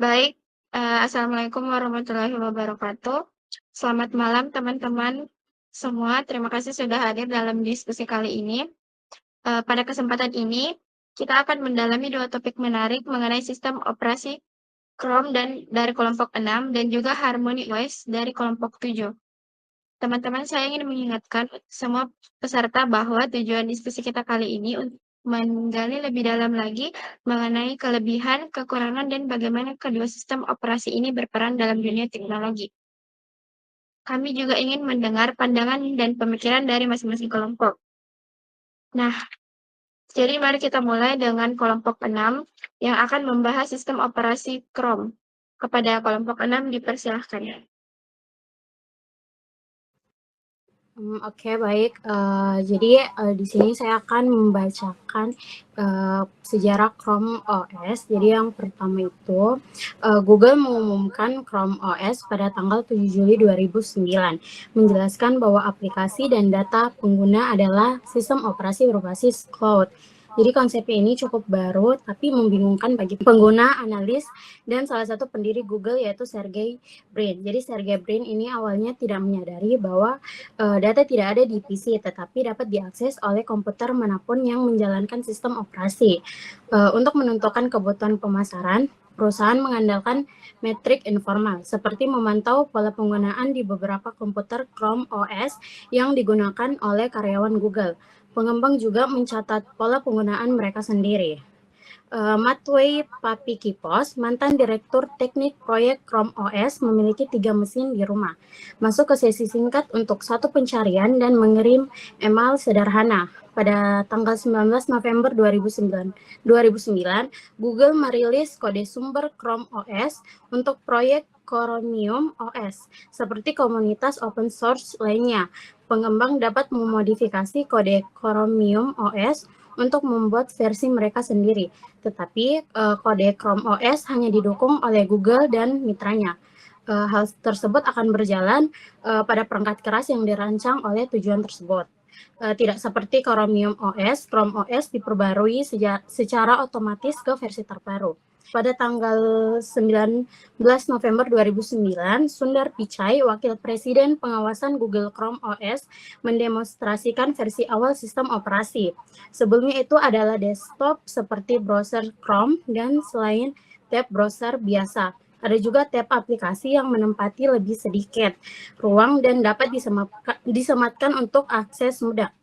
Baik, Assalamualaikum warahmatullahi wabarakatuh. Selamat malam teman-teman semua, terima kasih sudah hadir dalam diskusi kali ini. Pada kesempatan ini, kita akan mendalami dua topik menarik mengenai sistem operasi Chrome dan dari kelompok 6 dan juga Harmony OS dari kelompok 7. Teman-teman, saya ingin mengingatkan semua peserta bahwa tujuan diskusi kita kali ini untuk menggali lebih dalam lagi mengenai kelebihan, kekurangan, dan bagaimana kedua sistem operasi ini berperan dalam dunia teknologi. Kami juga ingin mendengar pandangan dan pemikiran dari masing-masing kelompok. Nah, jadi mari kita mulai dengan kelompok 6 yang akan membahas sistem operasi Chrome. Kepada kelompok 6 dipersilahkan. Oke, baik. Jadi di sini saya akan membacakan sejarah Chrome OS. Jadi yang pertama itu Google mengumumkan Chrome OS pada tanggal 7 Juli 2009, menjelaskan bahwa aplikasi dan data pengguna adalah sistem operasi berbasis cloud. Jadi konsep ini cukup baru tapi membingungkan bagi pengguna, analis, dan salah satu pendiri Google yaitu Sergey Brin. Jadi Sergey Brin ini awalnya tidak menyadari bahwa data tidak ada di PC, tetapi dapat diakses oleh komputer manapun yang menjalankan sistem operasi. Untuk menentukan kebutuhan pemasaran, perusahaan mengandalkan metrik informal, seperti memantau pola penggunaan di beberapa komputer Chrome OS yang digunakan oleh karyawan Google. Pengembang juga mencatat pola penggunaan mereka sendiri. Matwei Papikipos, mantan direktur teknik proyek Chrome OS, memiliki 3 mesin di rumah. Masuk ke sesi singkat untuk satu pencarian dan mengirim email sederhana. Pada tanggal 19 November 2009, Google merilis kode sumber Chrome OS untuk proyek Chromium OS. Seperti komunitas open source lainnya, pengembang dapat memodifikasi kode Chromium OS untuk membuat versi mereka sendiri. Tetapi kode Chrome OS hanya didukung oleh Google dan mitranya. Hal tersebut akan berjalan pada perangkat keras yang dirancang oleh tujuan tersebut. Tidak seperti Chromium OS, Chrome OS diperbarui secara otomatis ke versi terbaru. Pada tanggal 19 November 2009, Sundar Pichai, Wakil Presiden Pengawasan Google Chrome OS, mendemonstrasikan versi awal sistem operasi. Sebelumnya itu adalah desktop seperti browser Chrome dan selain tab browser biasa. Ada juga tab aplikasi yang menempati lebih sedikit ruang dan dapat disematkan untuk akses mudah.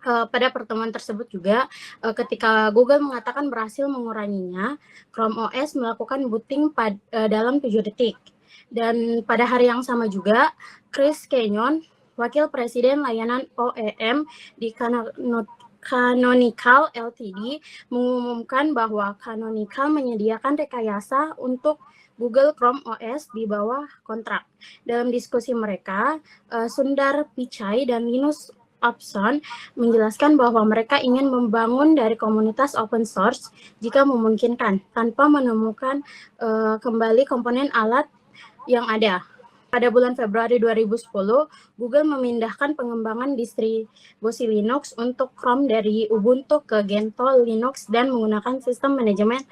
Pada pertemuan tersebut juga, ketika Google mengatakan berhasil menguranginya, Chrome OS melakukan booting dalam 7 detik. Dan pada hari yang sama juga, Chris Kenyon, Wakil Presiden Layanan OEM di Canonical Ltd, mengumumkan bahwa Canonical menyediakan rekayasa untuk Google Chrome OS di bawah kontrak. Dalam diskusi mereka, Sundar Pichai dan Linus Upson menjelaskan bahwa mereka ingin membangun dari komunitas open source jika memungkinkan, tanpa menemukan kembali komponen alat yang ada. Pada bulan Februari 2010, Google memindahkan pengembangan distribusi Linux untuk Chrome dari Ubuntu ke Gentoo Linux dan menggunakan sistem manajemen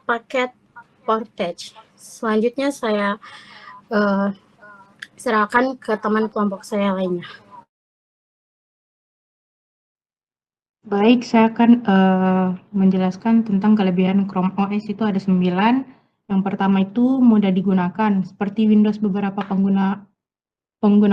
paket Portage. Selanjutnya saya serahkan ke teman kelompok saya lainnya. Baik, saya akan menjelaskan tentang kelebihan Chrome OS itu ada 9. Yang pertama itu mudah digunakan. Seperti Windows, beberapa pengguna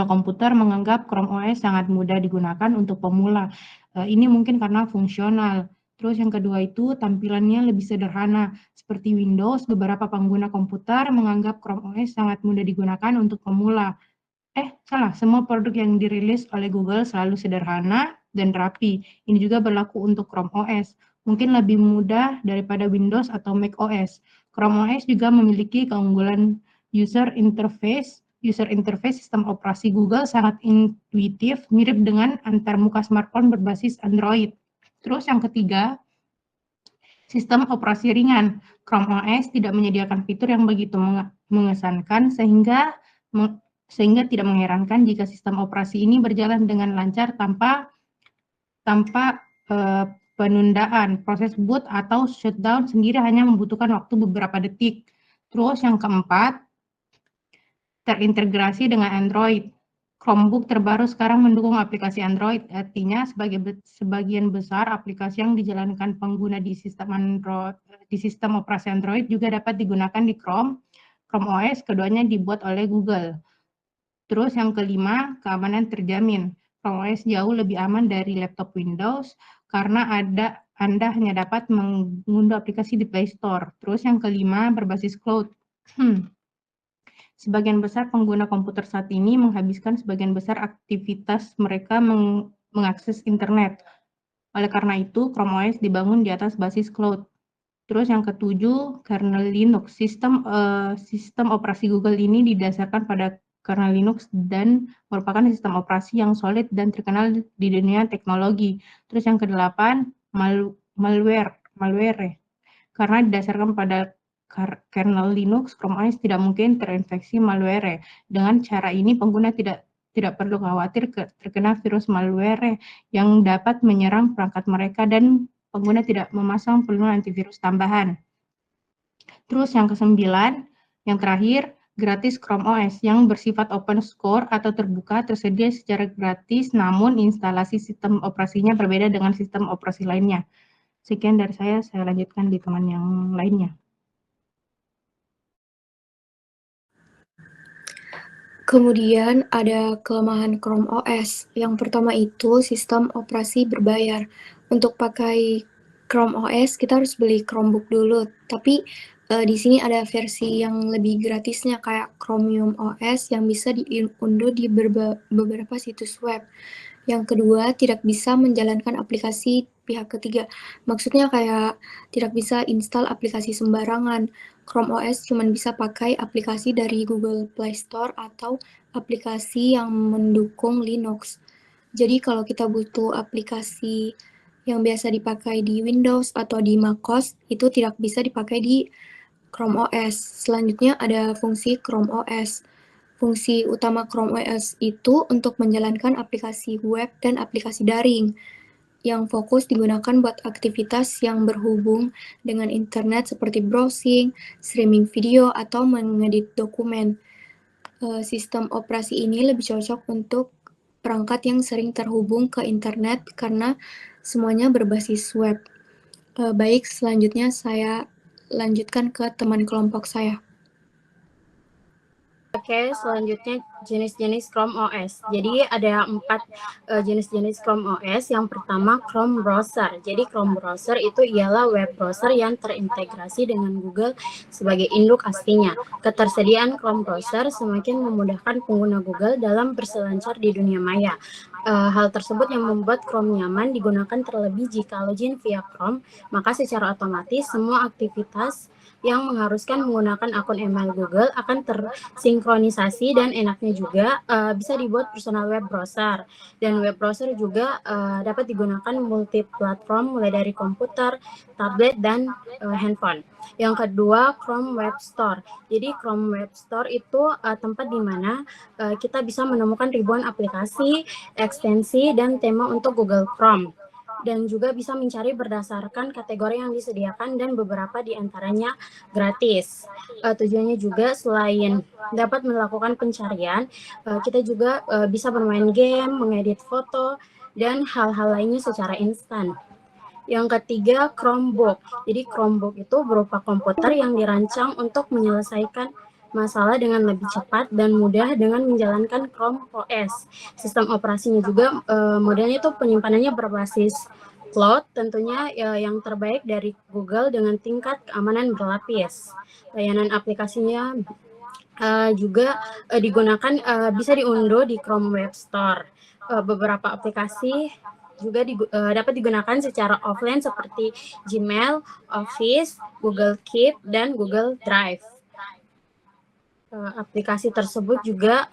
komputer menganggap Chrome OS sangat mudah digunakan untuk pemula. Ini mungkin karena fungsional. Terus yang kedua itu tampilannya lebih sederhana. Seperti Windows, beberapa pengguna komputer menganggap Chrome OS sangat mudah digunakan untuk pemula. Semua produk yang dirilis oleh Google selalu sederhana dan rapi. Ini juga berlaku untuk Chrome OS. Mungkin lebih mudah daripada Windows atau Mac OS. Chrome OS juga memiliki keunggulan user interface. User interface sistem operasi Google sangat intuitif, mirip dengan antarmuka smartphone berbasis Android. Terus yang ketiga, sistem operasi ringan. Chrome OS tidak menyediakan fitur yang begitu mengesankan sehingga tidak mengherankan jika sistem operasi ini berjalan dengan lancar tanpa penundaan. Proses boot atau shutdown sendiri hanya membutuhkan waktu beberapa detik. Terus yang keempat, terintegrasi dengan Android. Chromebook terbaru sekarang mendukung aplikasi Android, artinya sebagian besar aplikasi yang dijalankan pengguna di sistem operasi Android juga dapat digunakan di Chrome OS. Keduanya dibuat oleh Google. Terus yang kelima, keamanan terjamin. Chrome OS jauh lebih aman dari laptop Windows karena Anda hanya dapat mengunduh aplikasi di Play Store. Terus yang kelima, berbasis cloud. Sebagian besar pengguna komputer saat ini menghabiskan sebagian besar aktivitas mereka mengakses internet. Oleh karena itu, Chrome OS dibangun di atas basis cloud. Terus yang ketujuh, kernel Linux. Sistem operasi Google ini didasarkan pada kernel Linux dan merupakan sistem operasi yang solid dan terkenal di dunia teknologi. Terus yang kedelapan, malware. Karena didasarkan pada kernel Linux, Chrome OS tidak mungkin terinfeksi malware. Dengan cara ini, pengguna tidak perlu khawatir terkena virus malware yang dapat menyerang perangkat mereka dan pengguna tidak memasang perlindungan antivirus tambahan. Terus yang kesembilan, yang terakhir, gratis Chrome OS yang bersifat open source atau terbuka tersedia secara gratis, namun instalasi sistem operasinya berbeda dengan sistem operasi lainnya. Sekian dari saya lanjutkan di teman yang lainnya. Kemudian ada kelemahan Chrome OS. Yang pertama itu sistem operasi berbayar. Untuk pakai Chrome OS kita harus beli Chromebook dulu. Tapi di sini ada versi yang lebih gratisnya kayak Chromium OS yang bisa diunduh di beberapa situs web. Yang kedua, tidak bisa menjalankan aplikasi pihak ketiga. Maksudnya kayak tidak bisa install aplikasi sembarangan. Chrome OS cuma bisa pakai aplikasi dari Google Play Store atau aplikasi yang mendukung Linux. Jadi kalau kita butuh aplikasi yang biasa dipakai di Windows atau di macOS, itu tidak bisa dipakai di Chrome OS. Selanjutnya ada fungsi Chrome OS. Fungsi utama Chrome OS itu untuk menjalankan aplikasi web dan aplikasi daring yang fokus digunakan buat aktivitas yang berhubung dengan internet seperti browsing, streaming video, atau mengedit dokumen. Sistem operasi ini lebih cocok untuk perangkat yang sering terhubung ke internet karena semuanya berbasis web. Baik, selanjutnya saya lanjutkan ke teman kelompok saya. Oke, selanjutnya jenis-jenis Chrome OS. Jadi ada 4 jenis-jenis Chrome OS. Yang pertama Chrome Browser. Jadi Chrome Browser itu ialah web browser yang terintegrasi dengan Google sebagai induk aslinya. Ketersediaan Chrome Browser semakin memudahkan pengguna Google dalam berselancar di dunia maya. Hal tersebut yang membuat Chrome nyaman digunakan terlebih jika login via Chrome, maka secara otomatis semua aktivitas yang mengharuskan menggunakan akun email Google akan tersinkronisasi dan enaknya juga bisa dibuat personal web browser. Dan web browser juga dapat digunakan multi-platform mulai dari komputer, tablet, dan handphone. Yang kedua, Chrome Web Store. Jadi Chrome Web Store itu tempat di mana kita bisa menemukan ribuan aplikasi, ekstensi, dan tema untuk Google Chrome. Dan juga bisa mencari berdasarkan kategori yang disediakan dan beberapa di antaranya gratis. Tujuannya juga selain dapat melakukan pencarian, kita juga bisa bermain game, mengedit foto, dan hal-hal lainnya secara instan. Yang ketiga, Chromebook. Jadi Chromebook itu berupa komputer yang dirancang untuk menyelesaikan masalah dengan lebih cepat dan mudah dengan menjalankan Chrome OS. Sistem operasinya juga modelnya itu penyimpanannya berbasis cloud, tentunya yang terbaik dari Google dengan tingkat keamanan berlapis. Layanan aplikasinya juga digunakan bisa diunduh di Chrome Web Store. Beberapa aplikasi juga dapat digunakan secara offline seperti Gmail, Office, Google Keep, dan Google Drive. Aplikasi tersebut juga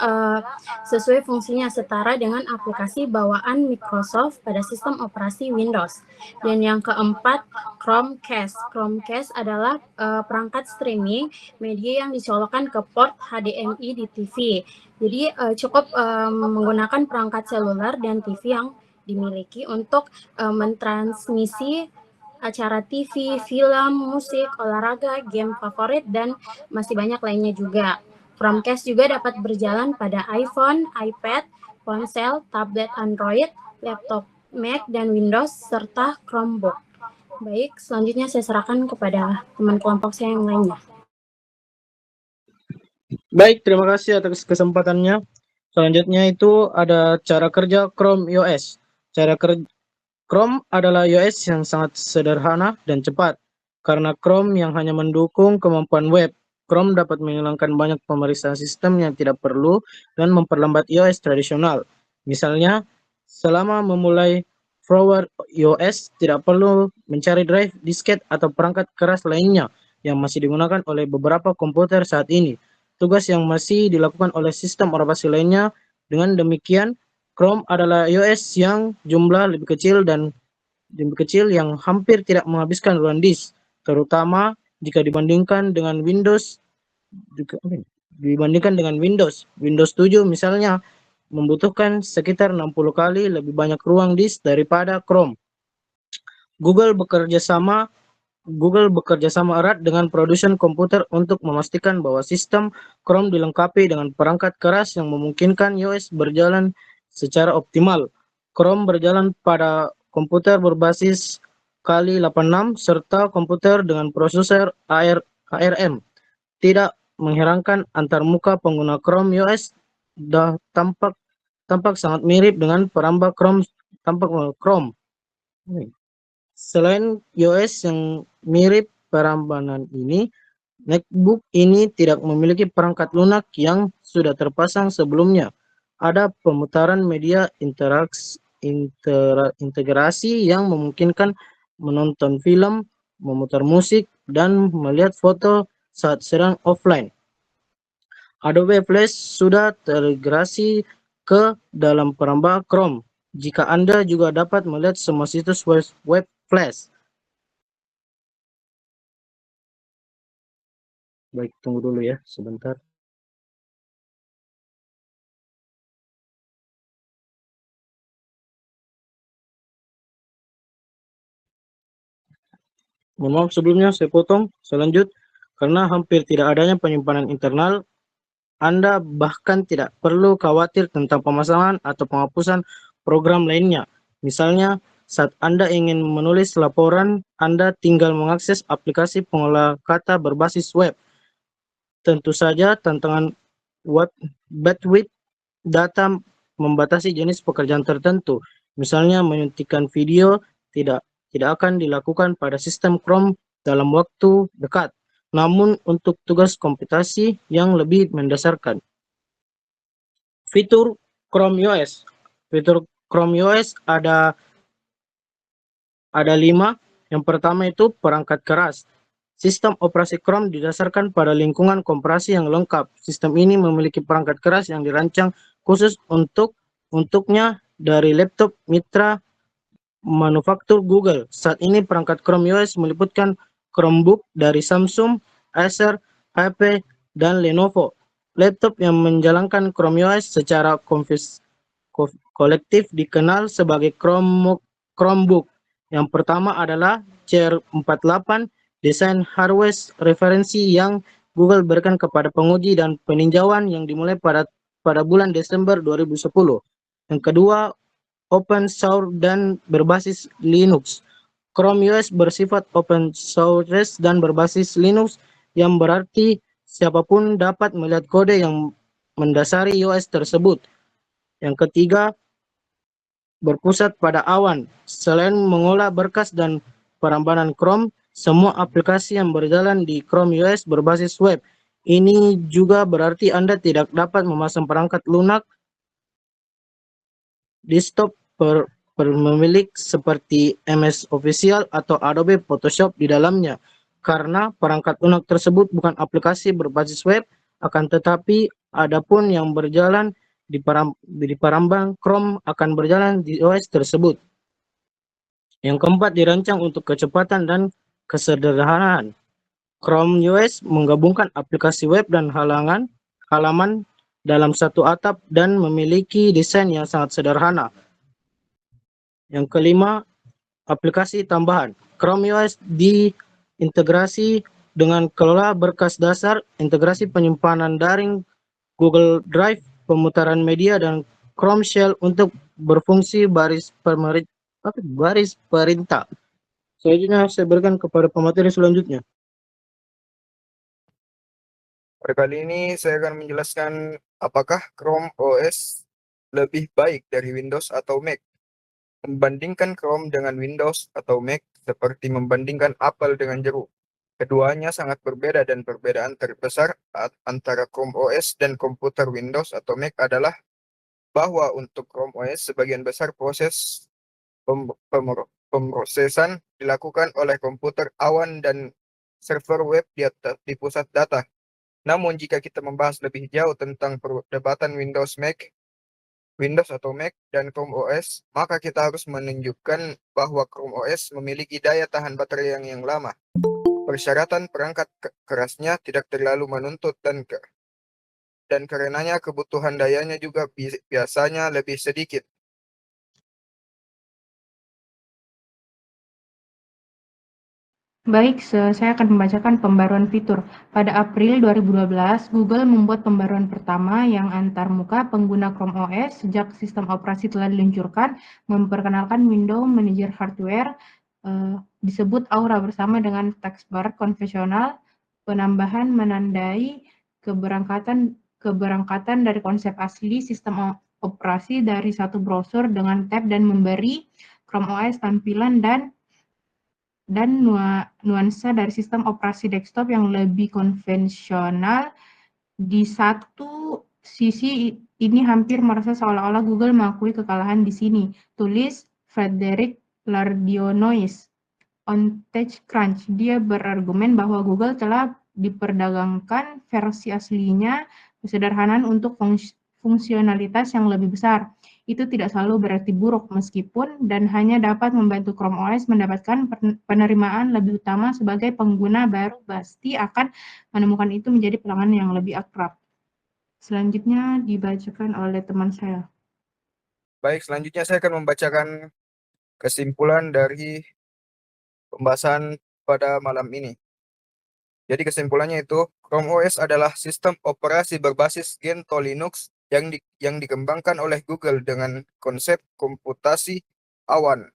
sesuai fungsinya setara dengan aplikasi bawaan Microsoft pada sistem operasi Windows. Dan yang keempat, Chromecast. Chromecast adalah perangkat streaming media yang dicolokkan ke port HDMI di TV. Jadi cukup menggunakan perangkat seluler dan TV yang dimiliki untuk mentransmisi acara TV, film, musik, olahraga, game favorit, dan masih banyak lainnya juga. Chromecast juga dapat berjalan pada iPhone, iPad, ponsel, tablet Android, laptop Mac dan Windows, serta Chromebook. Baik, selanjutnya saya serahkan kepada teman kelompok saya yang lainnya. Baik, terima kasih atas kesempatannya. Selanjutnya itu ada cara kerja Chrome OS. Cara kerja Chrome adalah OS yang sangat sederhana dan cepat. Karena Chrome yang hanya mendukung kemampuan web, Chrome dapat menghilangkan banyak pemeriksaan sistem yang tidak perlu dan memperlambat iOS tradisional. Misalnya, selama memulai forward iOS, tidak perlu mencari drive, disket, atau perangkat keras lainnya yang masih digunakan oleh beberapa komputer saat ini. Tugas yang masih dilakukan oleh sistem operasi lainnya. Dengan demikian, Chrome adalah iOS yang jumlah lebih kecil yang hampir tidak menghabiskan ruang disk, terutama jika dibandingkan dengan Windows. Windows 7 misalnya membutuhkan sekitar 60 kali lebih banyak ruang disk daripada Chrome. Google bekerja sama erat dengan produsen komputer untuk memastikan bahwa sistem Chrome dilengkapi dengan perangkat keras yang memungkinkan iOS berjalan secara optimal. Chrome berjalan pada komputer berbasis kali 86 serta komputer dengan prosesor ARM. Tidak mengherankan antarmuka pengguna Chrome OS tampak sangat mirip dengan perambah Chrome. Selain iOS yang mirip perambahan ini, MacBook ini tidak memiliki perangkat lunak yang sudah terpasang sebelumnya. Ada pemutaran media integrasi yang memungkinkan menonton film, memutar musik, dan melihat foto saat sedang offline. Adobe Flash sudah terintegrasi ke dalam perambah Chrome. Jika Anda juga dapat melihat semua situs web Flash. Baik, tunggu dulu ya, sebentar. Mohon maaf sebelumnya saya potong, saya lanjut. Karena hampir tidak adanya penyimpanan internal, Anda bahkan tidak perlu khawatir tentang pemasangan atau penghapusan program lainnya. Misalnya, saat Anda ingin menulis laporan, Anda tinggal mengakses aplikasi pengolah kata berbasis web. Tentu saja tantangan bandwidth data membatasi jenis pekerjaan tertentu. Misalnya menyuntikkan video tidak akan dilakukan pada sistem Chrome dalam waktu dekat, namun untuk tugas komputasi yang lebih mendasarkan. Fitur Chrome OS. Fitur Chrome OS ada 5. Yang pertama itu perangkat keras. Sistem operasi Chrome didasarkan pada lingkungan kompresi yang lengkap. Sistem ini memiliki perangkat keras yang dirancang khusus untuknya dari laptop mitra manufaktur Google. Saat ini perangkat Chrome OS meliputkan Chromebook dari Samsung, Acer, HP, dan Lenovo. Laptop yang menjalankan Chrome OS secara kolektif dikenal sebagai Chromebook. Yang pertama adalah CR48, desain hardware referensi yang Google berikan kepada penguji dan peninjauan yang dimulai pada bulan Desember 2010. Yang kedua, open source dan berbasis Linux. Chrome OS bersifat open source dan berbasis Linux, yang berarti siapapun dapat melihat kode yang mendasari OS tersebut. Yang ketiga, berpusat pada awan. Selain mengolah berkas dan perambahan Chrome, semua aplikasi yang berjalan di Chrome OS berbasis web. Ini juga berarti Anda tidak dapat memasang perangkat lunak desktop pemilik seperti MS Official atau Adobe Photoshop di dalamnya, karena perangkat lunak tersebut bukan aplikasi berbasis web, akan tetapi adapun yang berjalan di perambang Chrome akan berjalan di OS tersebut. Yang keempat, dirancang untuk kecepatan dan kesederhanaan. Chrome OS menggabungkan aplikasi web dan halaman dalam satu atap dan memiliki desain yang sangat sederhana. Yang kelima, aplikasi tambahan. Chrome OS diintegrasi dengan kelola berkas dasar, integrasi penyimpanan daring, Google Drive, pemutaran media, dan Chrome Shell untuk berfungsi baris perintah. Selanjutnya saya berikan kepada pemateri selanjutnya. Pada kali ini saya akan menjelaskan apakah Chrome OS lebih baik dari Windows atau Mac. Membandingkan Chrome dengan Windows atau Mac seperti membandingkan apel dengan jeruk. Keduanya sangat berbeda dan perbedaan terbesar antara Chrome OS dan komputer Windows atau Mac adalah bahwa untuk Chrome OS sebagian besar proses pemrosesan dilakukan oleh komputer awan dan server web di pusat data. Namun jika kita membahas lebih jauh tentang perdebatan Windows atau Mac dan Chrome OS, maka kita harus menunjukkan bahwa Chrome OS memiliki daya tahan baterai yang lama. Persyaratan perangkat kerasnya tidak terlalu menuntut dan karenanya kebutuhan dayanya juga biasanya lebih sedikit. Baik, saya akan membacakan pembaruan fitur. Pada April 2012, Google membuat pembaruan pertama yang antarmuka pengguna Chrome OS sejak sistem operasi telah diluncurkan, memperkenalkan window manager hardware, disebut Aura bersama dengan taskbar konvensional, penambahan menandai keberangkatan dari konsep asli sistem operasi dari satu browser dengan tab dan memberi Chrome OS tampilan dan nuansa dari sistem operasi desktop yang lebih konvensional. Di satu sisi ini hampir merasa seolah-olah Google mengakui kekalahan di sini, tulis Frederick Lardionois on TechCrunch. Dia berargumen bahwa Google telah diperdagangkan versi aslinya kesederhanaan untuk fungsionalitas yang lebih besar. Itu tidak selalu berarti buruk meskipun dan hanya dapat membantu Chrome OS mendapatkan penerimaan lebih utama sebagai pengguna baru pasti akan menemukan itu menjadi pelanggan yang lebih akrab. Selanjutnya dibacakan oleh teman saya. Baik, selanjutnya saya akan membacakan kesimpulan dari pembahasan pada malam ini. Jadi kesimpulannya itu, Chrome OS adalah sistem operasi berbasis Gentoo Linux yang dikembangkan oleh Google dengan konsep komputasi awan.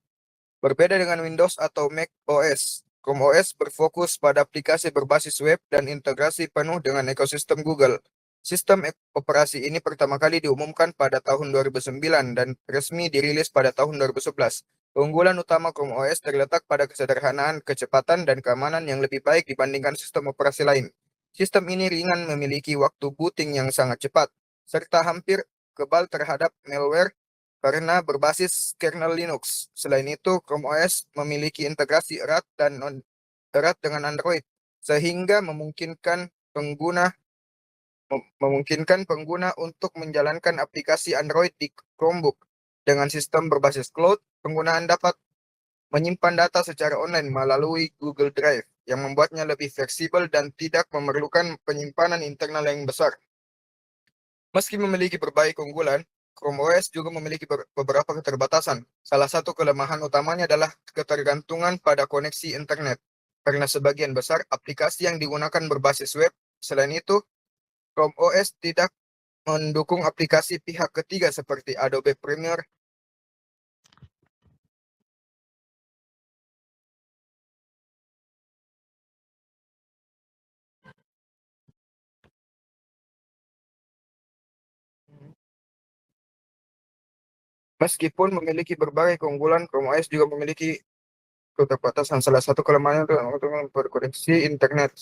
Berbeda dengan Windows atau Mac OS, Chrome OS berfokus pada aplikasi berbasis web dan integrasi penuh dengan ekosistem Google. Sistem operasi ini pertama kali diumumkan pada tahun 2009 dan resmi dirilis pada tahun 2011. Keunggulan utama Chrome OS terletak pada kesederhanaan, kecepatan, dan keamanan yang lebih baik dibandingkan sistem operasi lain. Sistem ini ringan, memiliki waktu booting yang sangat cepat, serta hampir kebal terhadap malware karena berbasis kernel Linux. Selain itu, Chrome OS memiliki integrasi erat dengan Android, sehingga memungkinkan pengguna untuk menjalankan aplikasi Android di Chromebook. Dengan sistem berbasis cloud, penggunaan dapat menyimpan data secara online melalui Google Drive, yang membuatnya lebih fleksibel dan tidak memerlukan penyimpanan internal yang besar. Meski memiliki berbagai keunggulan, Chrome OS juga memiliki beberapa keterbatasan. Salah satu kelemahan utamanya adalah ketergantungan pada koneksi internet, karena sebagian besar aplikasi yang digunakan berbasis web. Selain itu, Chrome OS tidak mendukung aplikasi pihak ketiga seperti Adobe Premiere, meskipun memiliki berbagai keunggulan. Chrome OS juga memiliki keterbatasan. Salah satu kelemahannya adalah berkoneksi internet.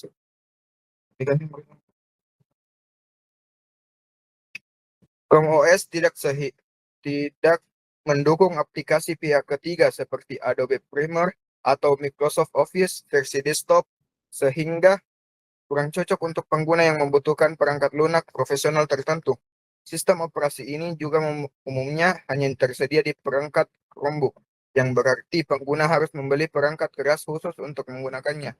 Chrome OS tidak mendukung aplikasi pihak ketiga seperti Adobe Premiere atau Microsoft Office versi desktop, sehingga kurang cocok untuk pengguna yang membutuhkan perangkat lunak profesional tertentu. Sistem operasi ini juga umumnya hanya tersedia di perangkat Chromebook, yang berarti pengguna harus membeli perangkat keras khusus untuk menggunakannya.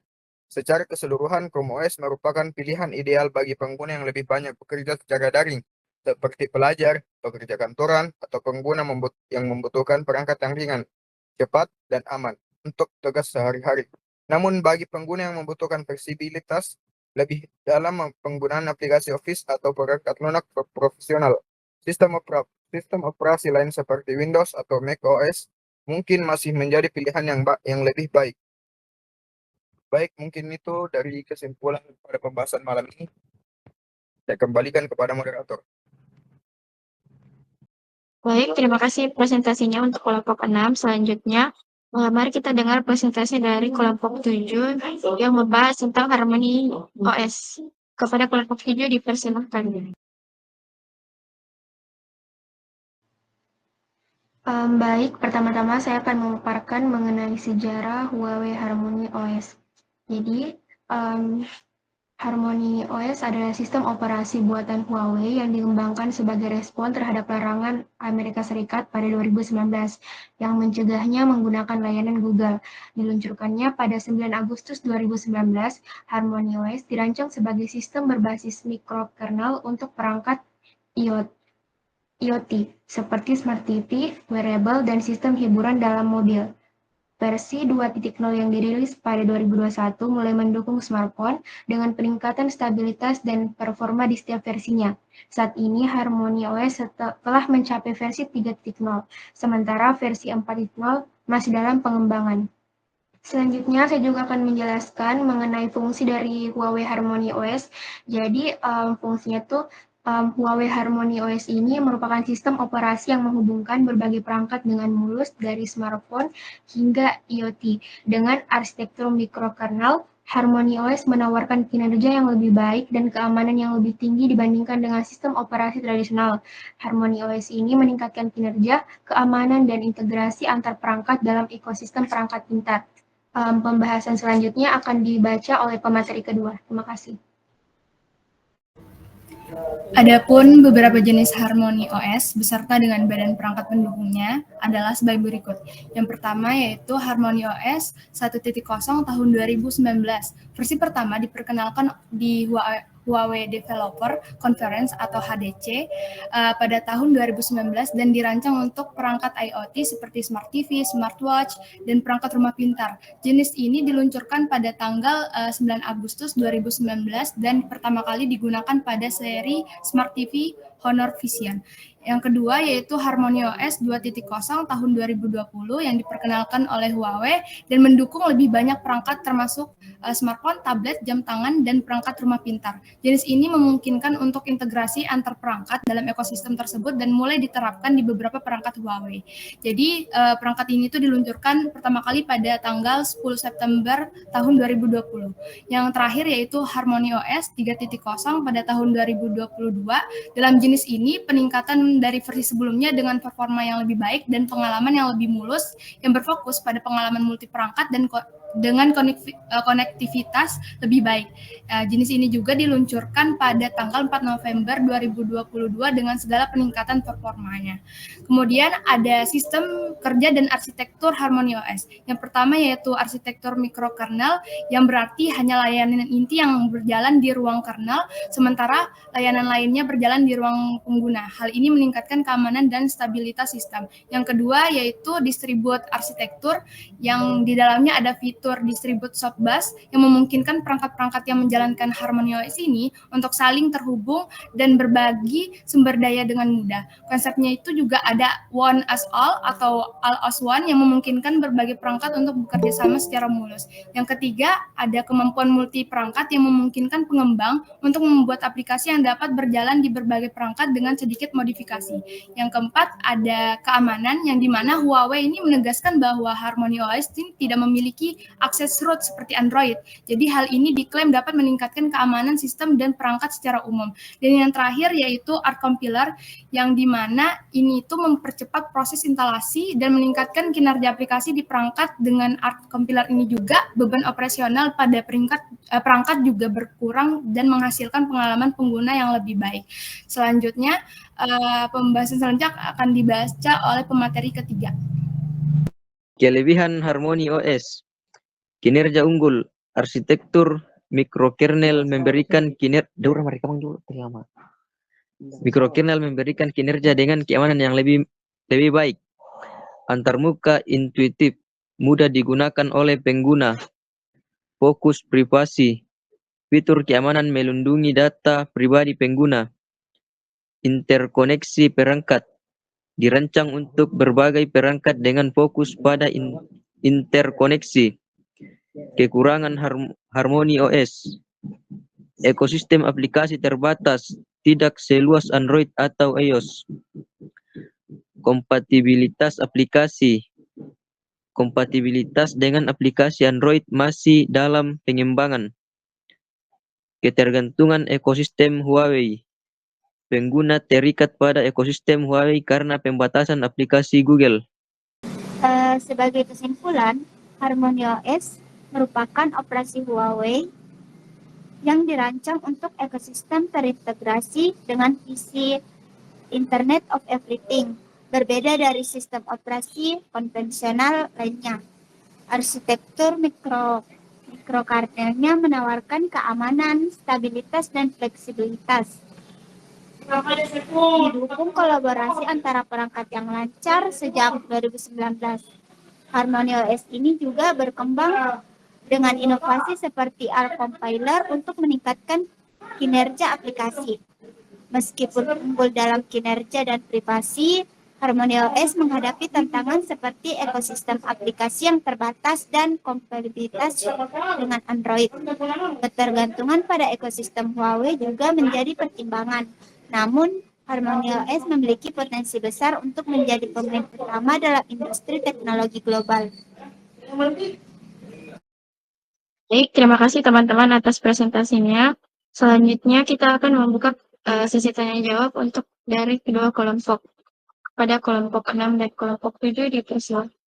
Secara keseluruhan, Chrome OS merupakan pilihan ideal bagi pengguna yang lebih banyak bekerja secara daring, seperti pelajar, pekerja kantoran, atau pengguna yang membutuhkan perangkat yang ringan, cepat, dan aman. untuk tugas sehari-hari. Namun bagi pengguna yang membutuhkan fleksibilitas lebih dalam penggunaan aplikasi Office atau perangkat lunak profesional, sistem operasi lain seperti Windows atau Mac OS mungkin masih menjadi pilihan yang lebih baik. Baik, mungkin itu dari kesimpulan pada pembahasan malam ini. Saya kembalikan kepada moderator. Baik, terima kasih presentasinya untuk kelompok 6. Selanjutnya, mari kita dengar presentasi dari kelompok 7 yang membahas tentang harmoni OS. Kepada kelompok 7 dipersilahkan. Baik, pertama-tama saya akan memaparkan mengenai sejarah Huawei Harmony OS. Jadi, Harmony OS adalah sistem operasi buatan Huawei yang dikembangkan sebagai respon terhadap larangan Amerika Serikat pada 2019 yang mencegahnya menggunakan layanan Google. Diluncurkannya pada 9 Agustus 2019, Harmony OS dirancang sebagai sistem berbasis microkernel untuk perangkat IoT seperti Smart TV, wearable, dan sistem hiburan dalam mobil. Versi 2.0 yang dirilis pada 2021 mulai mendukung smartphone dengan peningkatan stabilitas dan performa di setiap versinya. Saat ini Harmony OS telah mencapai versi 3.0, sementara versi 4.0 masih dalam pengembangan. Selanjutnya saya juga akan menjelaskan mengenai fungsi dari Huawei Harmony OS. Jadi fungsinya tuh Huawei Harmony OS ini merupakan sistem operasi yang menghubungkan berbagai perangkat dengan mulus dari smartphone hingga IoT. Dengan arsitektur microkernel, Harmony OS menawarkan kinerja yang lebih baik dan keamanan yang lebih tinggi dibandingkan dengan sistem operasi tradisional. Harmony OS ini meningkatkan kinerja, keamanan, dan integrasi antar perangkat dalam ekosistem perangkat pintar. Pembahasan selanjutnya akan dibaca oleh pemateri kedua. Terima kasih. Adapun beberapa jenis Harmony OS beserta dengan badan perangkat pendukungnya adalah sebagai berikut. Yang pertama yaitu Harmony OS 1.0 tahun 2019. Versi pertama diperkenalkan di Huawei Developer Conference atau HDC pada tahun 2019 dan dirancang untuk perangkat IoT seperti Smart TV, Smartwatch, dan perangkat rumah pintar. Jenis ini diluncurkan pada tanggal 9 Agustus 2019 dan pertama kali digunakan pada seri Smart TV Honor Vision. Yang kedua yaitu Harmony OS 2.0 tahun 2020 yang diperkenalkan oleh Huawei dan mendukung lebih banyak perangkat termasuk smartphone, tablet, jam tangan, dan perangkat rumah pintar. Jenis ini memungkinkan untuk integrasi antar perangkat dalam ekosistem tersebut dan mulai diterapkan di beberapa perangkat Huawei. Jadi perangkat ini tuh diluncurkan pertama kali pada tanggal 10 September tahun 2020. Yang terakhir yaitu Harmony OS 3.0 pada tahun 2022. Dalam jenis ini peningkatan dari versi sebelumnya dengan performa yang lebih baik dan pengalaman yang lebih mulus yang berfokus pada pengalaman multi perangkat dan dengan konektivitas lebih baik. Jenis ini juga diluncurkan pada tanggal 4 November 2022 dengan segala peningkatan performanya. Kemudian ada sistem kerja dan arsitektur Harmony OS. Yang pertama yaitu arsitektur microkernel yang berarti hanya layanan inti yang berjalan di ruang kernel, sementara layanan lainnya berjalan di ruang pengguna. Hal ini meningkatkan keamanan dan stabilitas sistem. Yang kedua yaitu distribute arsitektur yang di dalamnya ada fitur distribute softbus yang memungkinkan perangkat-perangkat yang menjalankan Harmony OS ini untuk saling terhubung dan berbagi sumber daya dengan mudah. Konsepnya itu juga ada one as all atau all as one yang memungkinkan berbagai perangkat untuk bekerja sama secara mulus. Yang ketiga, ada kemampuan multi perangkat yang memungkinkan pengembang untuk membuat aplikasi yang dapat berjalan di berbagai perangkat dengan sedikit modifikasi. Yang keempat, ada keamanan yang dimana Huawei ini menegaskan bahwa Harmony OS tidak memiliki akses root seperti Android. Jadi hal ini diklaim dapat meningkatkan keamanan sistem dan perangkat secara umum. Dan yang terakhir yaitu Art Compiler yang dimana ini itu mempercepat proses instalasi dan meningkatkan kinerja aplikasi di perangkat. Dengan Art Compiler ini juga beban operasional pada perangkat juga berkurang dan menghasilkan pengalaman pengguna yang lebih baik. Selanjutnya pembahasan selanjutnya akan dibaca oleh pemateri ketiga. Kelebihan Harmony OS. Kinerja unggul, arsitektur mikrokernel memberikan mikrokernel memberikan kinerja dengan keamanan yang lebih baik. Antarmuka intuitif, mudah digunakan oleh pengguna, fokus privasi, fitur keamanan melindungi data pribadi pengguna, interkoneksi perangkat, dirancang untuk berbagai perangkat dengan fokus pada interkoneksi, kekurangan harmoni OS, ekosistem aplikasi terbatas, tidak seluas Android atau iOS, kompatibilitas aplikasi, kompatibilitas dengan aplikasi Android masih dalam pengembangan, ketergantungan ekosistem Huawei, pengguna terikat pada ekosistem Huawei karena pembatasan aplikasi Google. Sebagai kesimpulan, Harmony OS merupakan operasi Huawei yang dirancang untuk ekosistem terintegrasi dengan visi Internet of Everything, berbeda dari sistem operasi konvensional lainnya. Arsitektur mikrokernelnya menawarkan keamanan, stabilitas, dan fleksibilitas. Didukung kolaborasi antara perangkat yang lancar sejak 2019. Harmony OS ini juga berkembang dengan inovasi seperti R-Compiler untuk meningkatkan kinerja aplikasi. Meskipun unggul dalam kinerja dan privasi, Harmony OS menghadapi tantangan seperti ekosistem aplikasi yang terbatas dan kompatibilitas dengan Android. Ketergantungan pada ekosistem Huawei juga menjadi pertimbangan. Namun, Harmony OS memiliki potensi besar untuk menjadi pemain utama dalam industri teknologi global. Baik, terima kasih teman-teman atas presentasinya. Selanjutnya kita akan membuka sesi tanya jawab untuk dari kedua kelompok. Pada kelompok 6 dan kelompok 7 dipersilakan.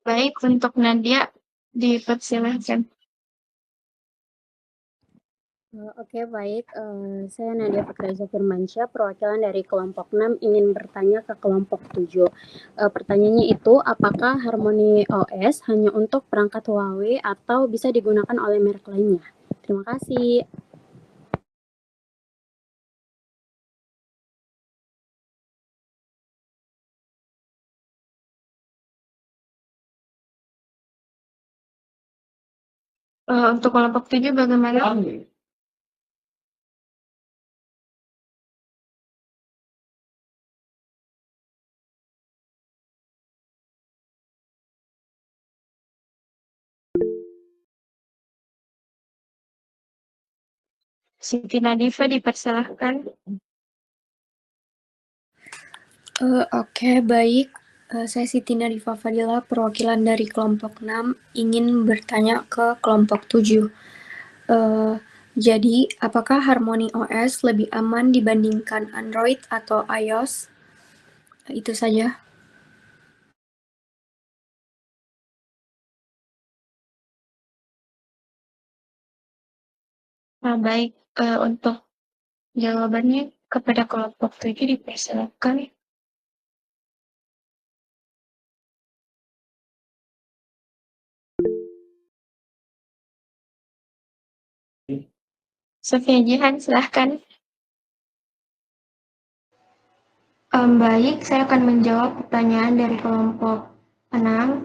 Baik, untuk Nadia dipersilahkan. Oke, baik. Saya Nadia Fikraiza Firmansyah, perwakilan dari kelompok 6 ingin bertanya ke kelompok 7. Pertanyaannya itu, apakah Harmony OS hanya untuk perangkat Huawei atau bisa digunakan oleh merek lainnya? Terima kasih. Untuk kelompok 7 bagaimana? Siti Nadifa dipersilahkan. Oke, baik. Saya Siti Nadifa Fadila, perwakilan dari kelompok 6, ingin bertanya ke kelompok 7. Jadi, apakah Harmony OS lebih aman dibandingkan Android atau iOS? Itu saja. Baik, untuk jawabannya kepada kelompok 7 dipersilakan. Sofia Jihan, silahkan. Baik, saya akan menjawab pertanyaan dari kelompok 6.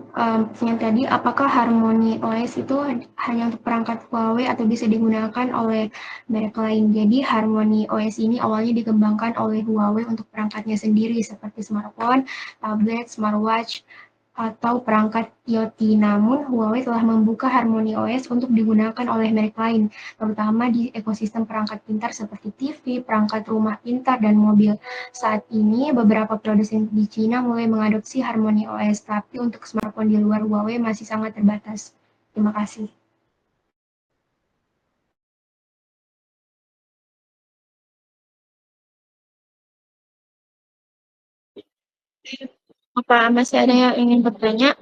Yang tadi, apakah Harmony OS itu hanya untuk perangkat Huawei atau bisa digunakan oleh merek lain? Jadi Harmony OS ini awalnya dikembangkan oleh Huawei untuk perangkatnya sendiri seperti smartphone, tablet, smartwatch, atau perangkat IoT. Namun, Huawei telah membuka Harmony OS untuk digunakan oleh merek lain, terutama di ekosistem perangkat pintar seperti TV, perangkat rumah pintar, dan mobil. Saat ini, beberapa produsen di China mulai mengadopsi Harmony OS, tapi untuk smartphone di luar Huawei masih sangat terbatas. Terima kasih. Apa masih ada yang ingin bertanya?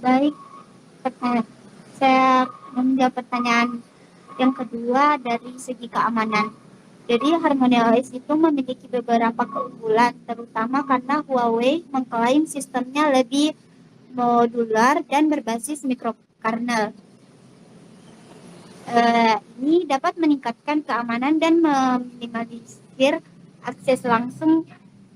Baik, saya menjawab pertanyaan yang kedua dari segi keamanan. Jadi Harmony OS itu memiliki beberapa keunggulan, terutama karena Huawei mengklaim sistemnya lebih modular dan berbasis mikrokernel. Ini dapat meningkatkan keamanan dan meminimalisir akses langsung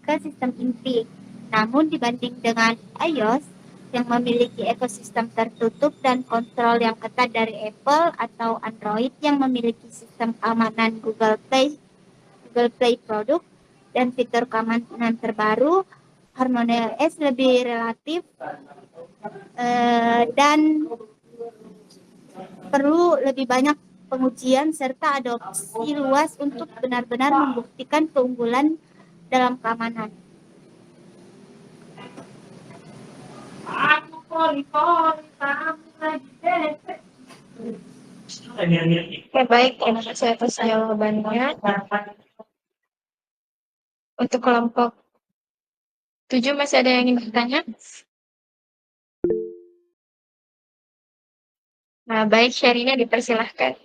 ke sistem inti. Namun dibanding dengan iOS yang memiliki ekosistem tertutup dan kontrol yang ketat dari Apple atau Android yang memiliki sistem keamanan Google Play produk dan fitur keamanan terbaru, Harmony OS lebih relatif dan perlu lebih banyak pengujian serta adopsi luas untuk benar-benar membuktikan keunggulan dalam keamanan. Oke, baik, terima kasih atas jawabannya. Untuk kelompok 7 masih ada yang ingin bertanya? Nah, baik, Sherina dipersilahkan.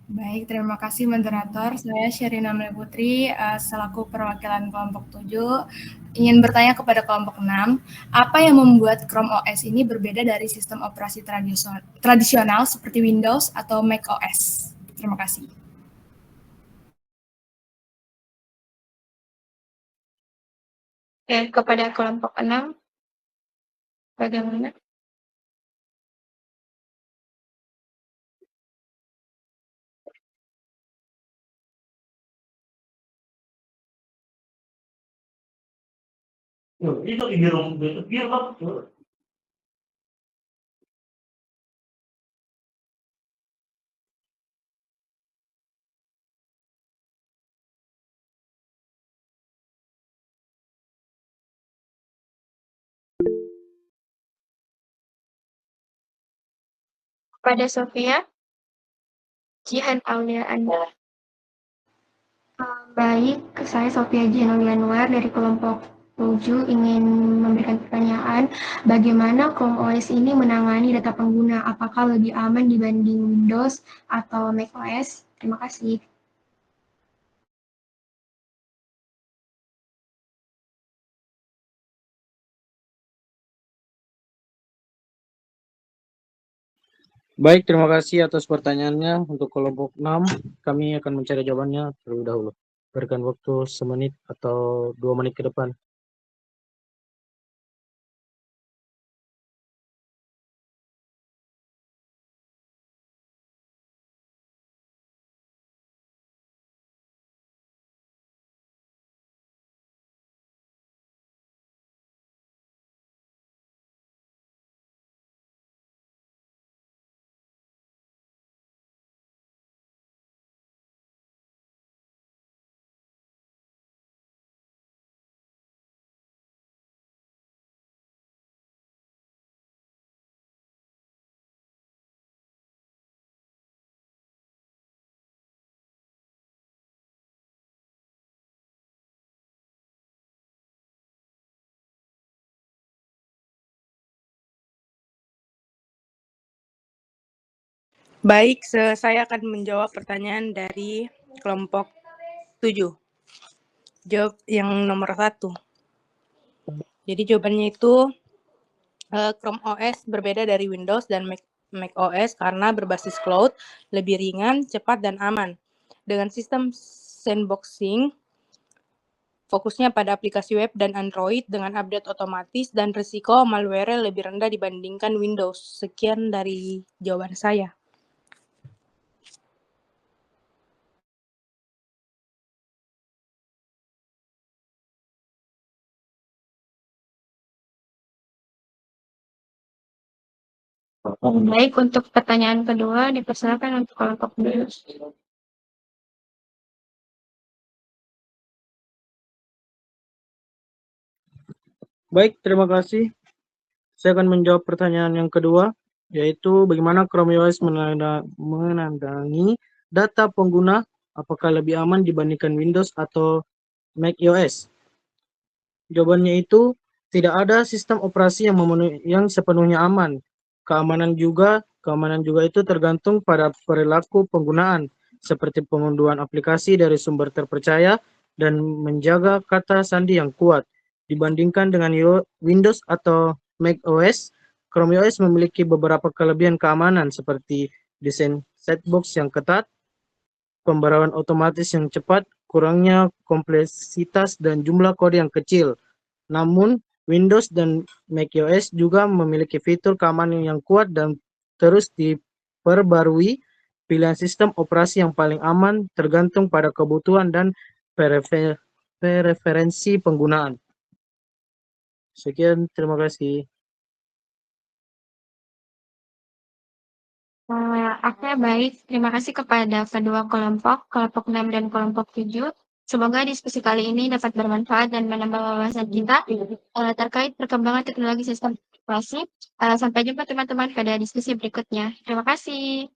Baik, terima kasih moderator. Saya Sherina Meli Putri, selaku perwakilan kelompok 7, ingin bertanya kepada kelompok 6, apa yang membuat Chrome OS ini berbeda dari sistem operasi tradisional seperti Windows atau Mac OS? Terima kasih. Oke, kepada kelompok 6, bagaimana? Kepada Sofia, Jihan Aulia Anda. Baik, saya Sofia Jihan Aulia dari kelompok 7 ingin memberikan pertanyaan, bagaimana Chrome OS ini menangani data pengguna? Apakah lebih aman dibanding Windows atau Mac OS? Terima kasih. Baik, terima kasih atas pertanyaannya. Untuk kelompok 6, kami akan mencari jawabannya terlebih dahulu. Berikan waktu 1 menit atau 2 menit ke depan. Baik, saya akan menjawab pertanyaan dari kelompok 7. Jawab yang nomor 1. Jadi jawabannya itu Chrome OS berbeda dari Windows dan Mac macOS karena berbasis cloud, lebih ringan, cepat, dan aman. Dengan sistem sandboxing, fokusnya pada aplikasi web dan Android dengan update otomatis dan risiko malware lebih rendah dibandingkan Windows. Sekian dari jawaban saya. Baik, untuk pertanyaan kedua dipersilakan untuk kelompok dulu. Baik, terima kasih. Saya akan menjawab pertanyaan yang kedua, yaitu bagaimana Chrome OS menandangi data pengguna, apakah lebih aman dibandingkan Windows atau Mac OS? Jawabannya itu tidak ada sistem operasi yang sepenuhnya aman. Keamanan juga itu tergantung pada perilaku penggunaan, seperti pengunduhan aplikasi dari sumber terpercaya dan menjaga kata sandi yang kuat. Dibandingkan dengan Windows atau Mac OS, Chrome OS memiliki beberapa kelebihan keamanan seperti desain sandbox yang ketat, pembaruan otomatis yang cepat, kurangnya kompleksitas dan jumlah kode yang kecil. Namun, Windows dan macOS juga memiliki fitur keamanan yang kuat dan terus diperbarui. Pilihan sistem operasi yang paling aman tergantung pada kebutuhan dan preferensi penggunaan. Sekian, terima kasih. Oke, baik. Terima kasih kepada kedua kelompok 6 dan kelompok 7. Semoga diskusi kali ini dapat bermanfaat dan menambah wawasan kita terkait perkembangan teknologi sistem informasi. Sampai jumpa teman-teman pada diskusi berikutnya. Terima kasih.